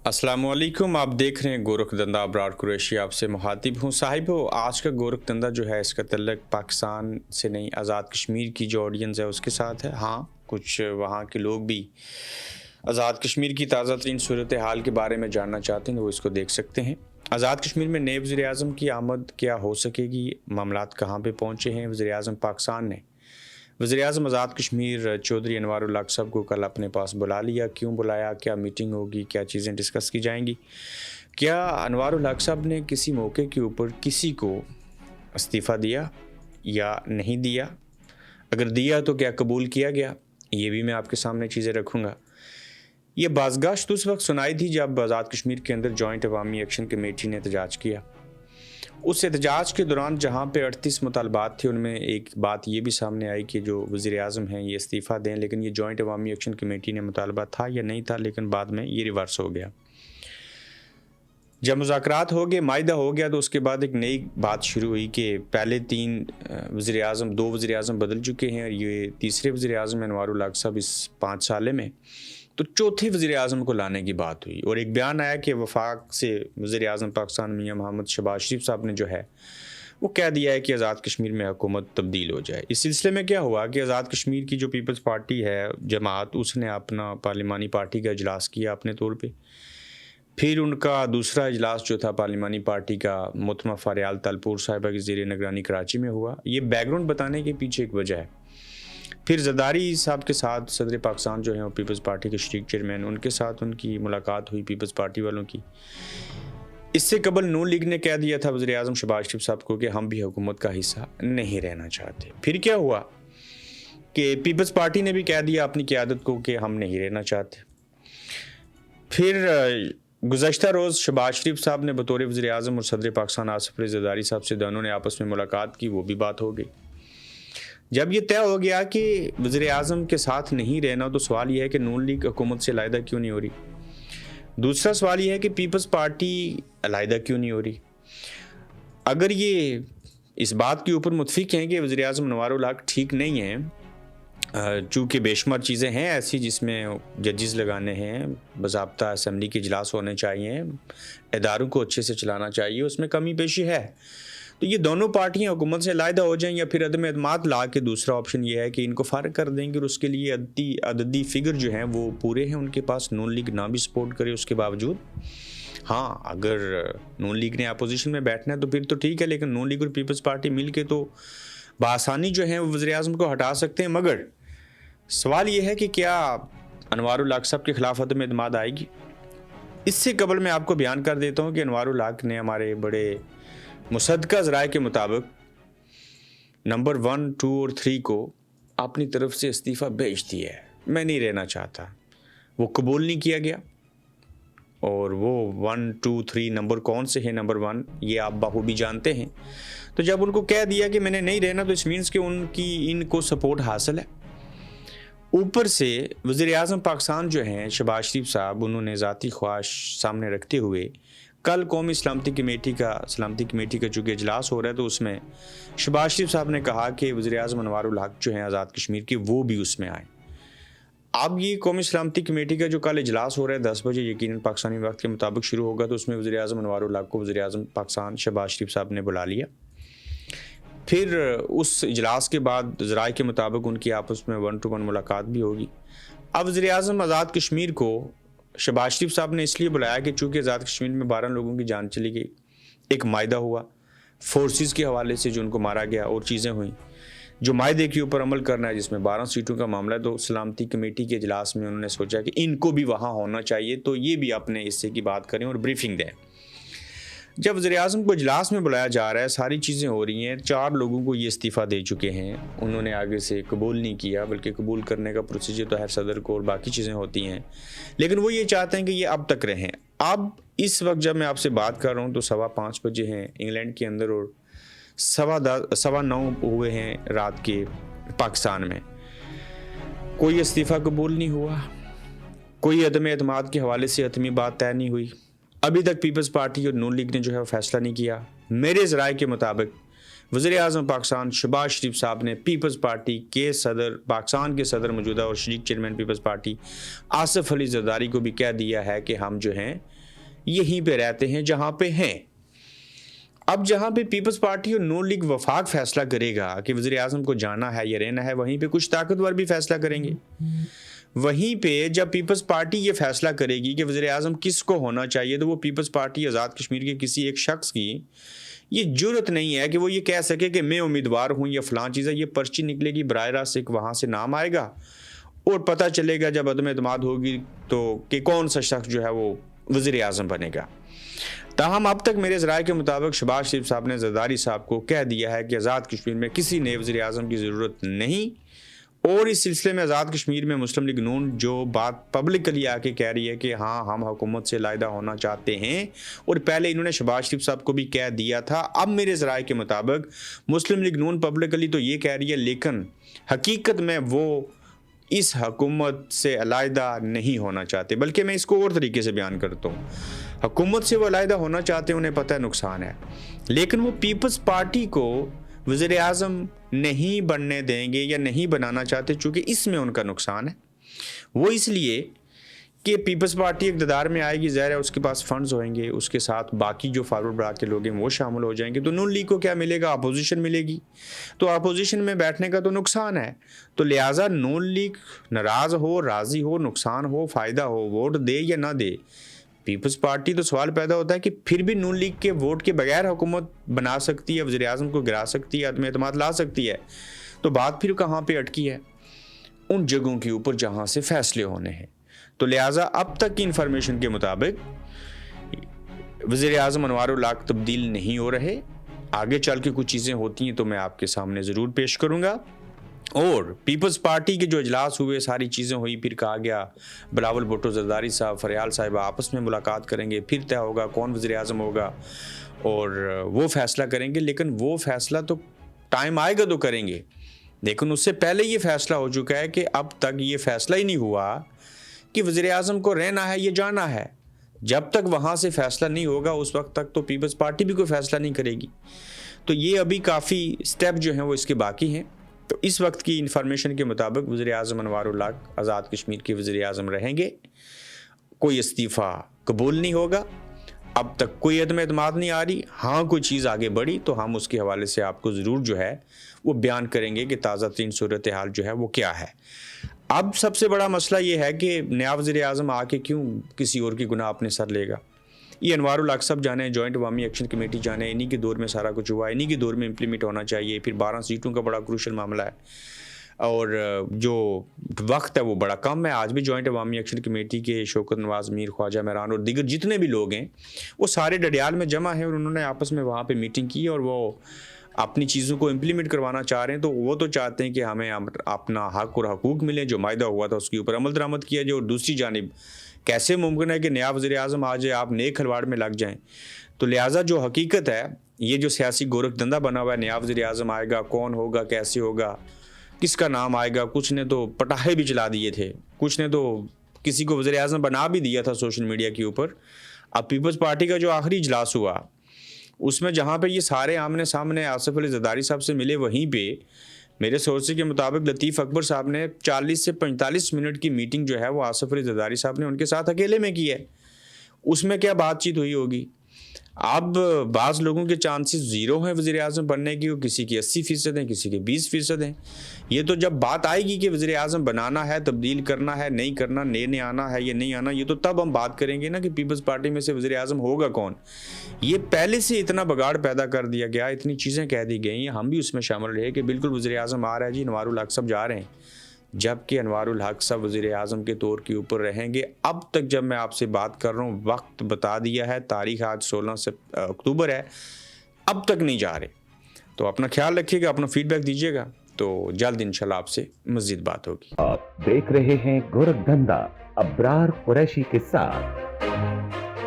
अस्सलाम वालेकुम। आप देख रहे हैं गोरख धंधा। अबरार कुरैशी आपसे मुखातिब हूँ। साहिब, आज का गोरख धंधा जो है इसका तल्लक पाकिस्तान से नहीं, आज़ाद कश्मीर की जो ऑडियंस है उसके साथ है। हाँ, कुछ वहाँ के लोग भी आज़ाद कश्मीर की ताज़ा तरीन सूरत हाल के बारे में जानना चाहते हैं तो वो इसको देख सकते हैं। आज़ाद कश्मीर में नए वज़ीर आज़म की आमद क्या हो सकेगी, मामलात कहाँ पे पहुँचे हैं। वज़ीर आज़म पाकिस्तान ने वज़ीर आज़म आज़ाद कश्मीर चौधरी अनवारुल हक साहब को कल अपने पास बुला लिया। क्यों बुलाया, क्या मीटिंग होगी, क्या चीज़ें डिस्कस की जाएंगी, क्या अनवारुल हक साहब ने किसी मौके के ऊपर किसी को इस्तीफ़ा दिया या नहीं दिया, अगर दिया तो क्या कबूल किया गया, ये भी मैं आपके सामने चीज़ें रखूँगा। ये बाज़गाश्त उस वक्त सुनाई थी जब आज़ाद कश्मीर के अंदर जॉइंट अवामी एक्शन कमेटी ने एहतजाज किया। उस एहतजाज के दौरान जहाँ पे 38 मुतालबात थे, उनमें एक बात ये भी सामने आई कि जो वज़ीर आज़म हैं ये इस्तीफ़ा दें, लेकिन ये जॉइंट अवामी एक्शन कमेटी ने मुतालबा था या नहीं था, लेकिन बाद में ये रिवर्स हो गया। जब मुज़ाकरात हो गए, माइदा हो गया, तो उसके बाद एक नई बात शुरू हुई कि पहले 3 वज़ीर आज़म, 2 वज़ीर आज़म बदल चुके हैं और ये तीसरे वज़ीर आज़म अनवारुल हक साहब इस 5 साल में, तो चौथे वज़ीर आज़म को लाने की बात हुई और एक बयान आया कि वफाक से वज़ीर आज़म पाकिस्तान मियां मोहम्मद शहबाज शरीफ साहब ने जो है वो कह दिया है कि आज़ाद कश्मीर में हुकूमत तब्दील हो जाए। इस सिलसिले में क्या हुआ कि आज़ाद कश्मीर की जो पीपल्स पार्टी है जमात, उसने अपना पार्लिमानी पार्टी का इजलास किया अपने तौर पर। फिर उनका दूसरा इजलास जो था पार्लिमानी पार्टी का मोहतरमा फ़ारियाल तालपुर साहिबा की ज़ेर निगरानी कराची में हुआ। ये बैकग्राउंड बताने के पीछे एक वजह है। फिर ज़रदारी साहब के साथ सदर पाकिस्तान जो हैं वो पीपल्स पार्टी के शरीक चेयरमैन, उनके साथ उनकी मुलाकात हुई पीपल्स पार्टी वालों की। इससे कबल नून लीग ने कह दिया था वज़ीर आज़म शहबाज शरीफ साहब को कि हम भी हुकूमत का हिस्सा नहीं रहना चाहते। फिर क्या हुआ कि पीपल्स पार्टी ने भी कह दिया अपनी क़यादत को कि हम नहीं रहना चाहते। फिर गुज़श्ता रोज़ शहबाज शरीफ साहब ने बतौर वज़ीर आज़म और सदर पाकिस्तान आसिफ अली ज़रदारी साहब से दोनों ने आपस में मुलाकात की, वो भी बात हो गई। जब ये तय हो गया कि वज़ीर आज़म के साथ नहीं रहना, तो सवाल यह है कि नून लीग हुकूमत से अलहदा क्यों नहीं हो रही। दूसरा सवाल यह है कि पीपल्स पार्टी अलहदा क्यों नहीं हो रही। अगर ये इस बात के ऊपर मुतफिक हैं कि वज़ीर आज़म अनवारुल हक ठीक नहीं है, चूँकि बेशुमार चीज़ें हैं ऐसी जिसमें जजेस लगाने हैं, बाज़ाब्ता असम्बली के इजलास होने चाहिए, इदारों को अच्छे से चलाना चाहिए, उसमें कमी पेशी है, तो ये दोनों पार्टियां हुकूमत से अलहदा हो जाएं या फिर अदम एतमाद ला के दूसरा ऑप्शन ये है कि इनको फ़ारिग कर देंगे और उसके लिए अददी फिगर जो हैं वो पूरे हैं उनके पास, नून लीग ना भी सपोर्ट करे उसके बावजूद। हाँ, अगर नून लीग ने अपोजिशन में बैठना है तो फिर तो ठीक है, लेकिन नून लीग और पीपल्स पार्टी मिल के तो बआसानी जो है वो वज़ीर आज़म को हटा सकते हैं। मगर सवाल ये है कि क्या अनवारुल हक साहब के खिलाफ अदम एतमाद आएगी। इससे कबल मैं आपको बयान कर देता हूँ कि अनवारुल हक ने हमारे बड़े मुसद्दक़ा ज़राए के मुताबिक नंबर 1, 2 और 3 को अपनी तरफ से इस्तीफ़ा भेज दिया है। मैं नहीं रहना चाहता, वो कबूल नहीं किया गया। और वो 1, 2, 3 नंबर कौन से हैं, नंबर 1 ये आप बाखूबी जानते हैं। तो जब उनको कह दिया कि मैंने नहीं रहना, तो इस मीन्स कि उनकी इनको सपोर्ट हासिल है। ऊपर से वज़ीर आज़म पाकिस्तान जो हैं शहबाज शरीफ साहब, उन्होंने ज़ाती ख्वाहिश सामने रखते हुए कल कौमी सलामती कमेटी का चूँकि इजलास हो रहा है, तो उसमें शहबाज शरीफ साहब ने कहा कि वज़ीर आज़म अनवारुल हक जो हैं आज़ाद कश्मीर के, वो भी उसमें आए। अब ये कौमी सलामती कमेटी का जो कल इजलास हो रहा है 10 बजे यकीनन पाकिस्तानी वक्त के मुताबिक शुरू होगा, तो उसमें वज़ीर आज़म अनवारुल हक को वज़ीर आज़म पाकिस्तान शहबाज शरीफ साहब ने बुला लिया। फिर उस इजलास के बाद ज़राए के मुताबिक उनकी आपस में 1 to 1 मुलाकात भी होगी। अब वज़ीर आज़म आज़ाद कश्मीर को शहबाज शरीफ साहब ने इसलिए बुलाया कि चूँकि आज़ाद कश्मीर में 12 लोगों की जान चली गई, एक मायदा हुआ फोर्सेस के हवाले से जो उनको मारा गया और चीज़ें हुई, जो मायदे के ऊपर अमल करना है जिसमें 12 सीटों का मामला है। तो सलामती कमेटी के इजलास में उन्होंने सोचा कि इनको भी वहाँ होना चाहिए, तो ये भी अपने हिस्से की बात करें और ब्रीफिंग दें। जब वज़ीर आज़म को इजलास में बुलाया जा रहा है, सारी चीज़ें हो रही हैं, 4 लोगों को ये इस्तीफ़ा दे चुके हैं, उन्होंने आगे से कबूल नहीं किया, बल्कि कबूल करने का प्रोसीजर तो हर सदर को और बाकी चीज़ें होती हैं, लेकिन वो ये चाहते हैं कि ये अब तक रहें। अब इस वक्त जब मैं आपसे बात कर रहा हूँ तो 5:15 बजे हैं इंग्लैंड के अंदर और 9:15 हुए हैं रात के पाकिस्तान में। कोई इस्तीफ़ा कबूल नहीं हुआ, कोई अदम एतमाद के हवाले से हतमी बात तय नहीं हुई। अभी तक पीपल्स पार्टी और नून लीग ने जो है फैसला नहीं किया। मेरे ज़राए के मुताबिक वज़ीर आज़म पाकिस्तान शहबाज शरीफ साहब ने पीपल्स पार्टी के सदर, पाकिस्तान के सदर मौजूदा और शरीक चेयरमैन पीपल्स पार्टी आसिफ अली ज़रदारी को भी कह दिया है कि हम जो हैं यहीं पे रहते हैं जहाँ पे हैं। अब जहाँ पे पीपल्स पार्टी और नून लीग वफाक फैसला करेगा कि वज़ीर आज़म को जाना है या रहना है, वहीं पे कुछ ताकतवर भी फैसला करेंगे। वहीं पे जब पीपल्स पार्टी ये फैसला करेगी कि वज़ीर आज़म किसको होना चाहिए, तो वो पीपल्स पार्टी आज़ाद कश्मीर के किसी एक शख्स की ये जुर्रत नहीं है कि वो ये कह सके कि मैं उम्मीदवार हूँ या फ़लाँ चीज़ है। ये पर्ची निकलेगी, बराह रास्त एक वहाँ से नाम आएगा और पता चलेगा जब अदम एतमाद होगी तो कि कौन सा शख्स जो है वो वज़ीर आज़म बनेगा। ताहम अब तक मेरे ज़राए के मुताबिक शहबाज शरीफ साहब ने ज़रदारी साहब को कह दिया है कि आज़ाद कश्मीर में किसी नए वज़ीर आज़म की ज़रूरत नहीं। और इस सिलसिले में आज़ाद कश्मीर में मुस्लिम लीग नून जो बात पब्लिकली आके कह रही है कि हाँ हम हुकूमत से लायदा होना चाहते हैं, और पहले इन्होंने शहबाज शरीफ साहब को भी कह दिया था। अब मेरे ज़राए के मुताबिक मुस्लिम लीग नून पब्लिकली तो ये कह रही है, लेकिन हकीकत में वो इस हुकूमत से अलहदा नहीं होना चाहते, बल्कि मैं इसको और तरीके से बयान करता हूँ। हुकूमत से वो अलहदा होना चाहते हैं, उन्हें पता है नुकसान है, लेकिन वो पीपल्स पार्टी को वज़ीर आज़म नहीं बनने देंगे या नहीं बनाना चाहते, चूँकि इसमें उनका नुकसान है। वो इसलिए कि पीपल्स पार्टी इक़्तिदार में आएगी, ज़ाहिर है उसके पास फंड्स होंगे, उसके साथ बाकी जो फारवर्ड ब्लॉक के लोग हैं वो शामिल हो जाएंगे, तो नून लीग को क्या मिलेगा? अपोजिशन मिलेगी। तो अपोजिशन में बैठने का तो नुकसान है, तो लिहाजा नून लीग नाराज़ हो, राज़ी हो, नुकसान हो, फ़ायदा हो, वोट दे या ना दे, पीपल्स पार्टी तो सवाल पैदा होता है कि फिर भी नून लीग के वोट के बगैर हुकूमत बना सकती है, वज़ीर आज़म को गिरा सकती है, अदम एतमाद ला सकती है। तो बात फिर कहाँ पर अटकी है? उन जगहों के ऊपर जहाँ से फैसले होने हैं। तो लिहाजा अब तक की इंफॉर्मेशन के मुताबिक वज़ीर आज़म अनवारुल हक तब्दील नहीं हो रहे। आगे चल के कुछ चीज़ें होती हैं तो मैं आपके सामने ज़रूर पेश करूँगा। और पीपल्स पार्टी के जो इजलास हुए, सारी चीज़ें हुई, फिर कहा गया बिलावल भुट्टो, ज़रदारी साहब, फरियाल साहब आपस में मुलाकात करेंगे, फिर तय होगा कौन वज़ीर आज़म होगा और वो फ़ैसला करेंगे। लेकिन वो फ़ैसला तो टाइम आएगा तो करेंगे, लेकिन उससे पहले ये फ़ैसला हो चुका है कि अब तक ये फ़ैसला ही नहीं हुआ कि वज़ीर आज़म को रहना है या जाना है। जब तक वहाँ से फ़ैसला नहीं होगा उस वक्त तक तो पीपल्स पार्टी भी कोई फ़ैसला नहीं करेगी। तो ये अभी काफ़ी स्टेप जो हैं वो इसके बाकी हैं। तो इस वक्त की इंफॉर्मेशन के मुताबिक वज़ीर आज़म अनवारुल हक आज़ाद कश्मीर के वज़ीर आज़म रहेंगे, कोई इस्तीफ़ा कबूल नहीं होगा। अब तक कोई अदम एतमाद नहीं आ रही। हाँ कोई चीज़ आगे बढ़ी तो हम उसके हवाले से आपको ज़रूर जो है वो बयान करेंगे कि ताज़ा तरीन सूरत हाल जो है वो क्या है। अब सबसे बड़ा मसला ये है कि नया वज़ीर आज़म आके क्यों किसी और की गुनाह अपने सर लेगा। ये अनवारुल हक साहब जाने, जॉइंट अवामी एक्शन कमेटी जाने, इन्हीं के दौर में सारा कुछ हुआ, इन्हीं के दौर में इम्प्लीमेंट होना चाहिए। फिर 12 सीटों का बड़ा क्रूशल मामला है और जो वक्त है वो बड़ा कम है। आज भी जॉइंट अवामी एक्शन कमेटी के शौकत नवाज़, मीर ख्वाजा मेहरान और दीगर जितने भी लोग हैं वो सारे डडियाल में जमा हैं और उन्होंने आपस में वहाँ पर मीटिंग की और वो अपनी चीज़ों को इम्प्लीमेंट करवाना चाह रहे हैं। तो वो तो चाहते हैं कि हमें अपना हक और हकूक़ मिले, जो मायदा हुआ था उसके ऊपर अमल दरामद किया जाए। और दूसरी जानिब कैसे मुमकिन है कि नया वज़ीर आज़म आ जाए, आप नए खिलवाड़ में लग जाएं। तो लिहाजा जो हकीकत है, ये जो सियासी गोरख धंधा बना हुआ है, नया वज़ीर आज़म आएगा, कौन होगा, कैसे होगा, किसका नाम आएगा, कुछ ने तो पटाखे भी चला दिए थे, कुछ ने तो किसी को वज़ीर आज़म बना भी दिया था सोशल मीडिया के ऊपर। अब पीपल्स पार्टी का जो आखिरी इजलास हुआ उसमें जहाँ पे ये सारे आमने सामने आसिफ अली ज़रदारी साहब से मिले, वहीं पे मेरे सोर्स के मुताबिक लतीफ़ अकबर साहब ने 40 से 45 मिनट की मीटिंग जो है वो आसिफ अली ज़रदारी साहब ने उनके साथ अकेले में की है। उसमें क्या बातचीत हुई होगी। अब बाज़ लोगों के चांसेस ज़ीरो हैं वज़ीर आज़म बनने की, किसी की 80% हैं, किसी के 20% हैं। ये तो जब बात आएगी कि वज़ीर आज़म बनाना है, तब्दील करना है, नहीं करना, नए आना है या नहीं आना, ये तो तब हम बात करेंगे ना कि पीपल्स पार्टी में से वज़ीर आज़म होगा कौन। ये पहले से इतना बगाड़ पैदा कर दिया गया, इतनी चीज़ें कह दी गई हैं, हम भी उसमें शामिल रहे कि बिल्कुल वज़ीर आज़म आ रहा है जी, अनवारुल हक साहब जा रहे हैं, जबकि अनवारुल हक साहब वज़ीर आज़म के तौर के ऊपर रहेंगे। अब तक जब मैं आपसे बात कर रहा हूँ, वक्त बता दिया है, तारीख आज 16 अक्टूबर है, अब तक नहीं जा रहे। तो अपना ख्याल रखिएगा, अपना फीडबैक दीजिएगा, तो जल्द इंशाल्लाह आपसे मज़ीद बात होगी। आप देख रहे हैं गोरख धंधा अब्रार कुरैशी के साथ।